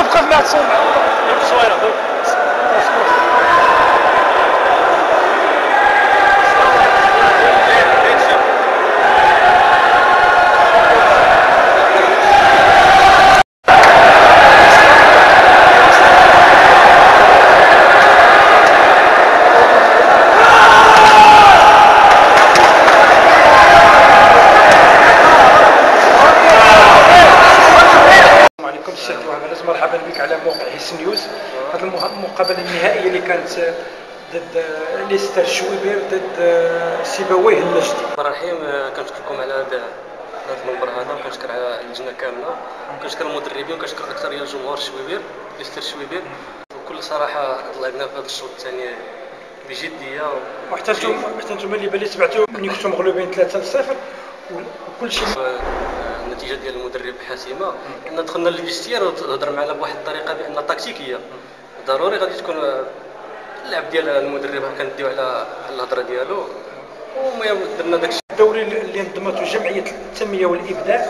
وقف مع الصويره. مرحبا بك على موقع هيس نيوز. هذه المقابله النهائيه اللي كانت ضد ليستر شويبير ضد سيبويه النجدي. الرحمن الرحيم، كنشكركم على هذا المنبر هذا، وكنشكر على اللجنه كامله، وكنشكر المدربين، وكنشكر اكثريه الجمهور شويبير ليستر شويبير. بكل صراحه لعبنا في هذا الشوط الثاني بجديه، وحتى انتم اللي بالي تبعتوا ملي كنتم مغلوبين 3-0 وكل شيء. النتيجه ديال المدرب حاسمه، ان دخلنا للفيستير وهضر معنا بواحد الطريقه بان تكتيكيه ضروري غادي تكون اللعب ديال المدرب كنديو على الهضره ديالو. المهم درنا داكشي. الدوري اللي نظمته جمعيه التنميه والابداع،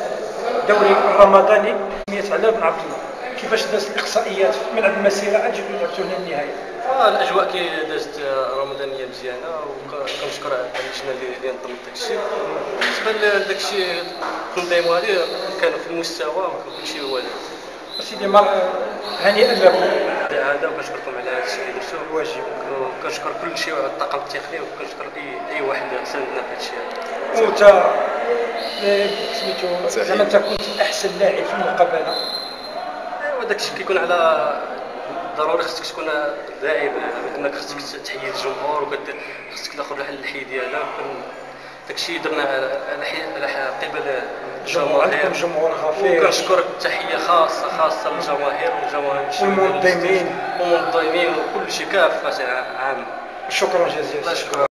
الدوري الرمضاني سميت على بن عبد الله، كيفاش دازت الاحصائيات من عند المسيره عاد جيتوا لعبتوا لنا النهايه؟ الاجواء كي دازت رمضانيه مزيانه، وكنشكر اللجنه اللي نظمت داكشي. بالنسبه لداكشي التنظيم هذه كانوا في المستوى وكلشي هو سيدي هنيئا لكم هذا، وكنشكركم على هذا الشيء اللي درتوه الواجب. وكنشكر كل شيء على الطاقم التقني، وكنشكر اي واحد ساندنا في هذا الشيء هذا. وانت سميتو زعما انت كنت احسن لاعب في المقابله. ايوا داكشي كيكون على ضروري، خصك تكون لاعب انك خصك تحيي الجمهور، خصك تاخذ الحي ديالها. داكشي درنا على قبل الجماهير، جمهور غفير، وكنشكر تحيه خاصه للجماهير والمنظمين وكل شيء كافه عام. شكرا جزيلا.